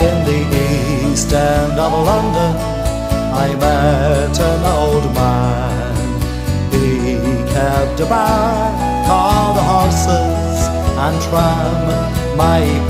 In the East End of London I met an old man. He kept a bar called the Horses and Tram. My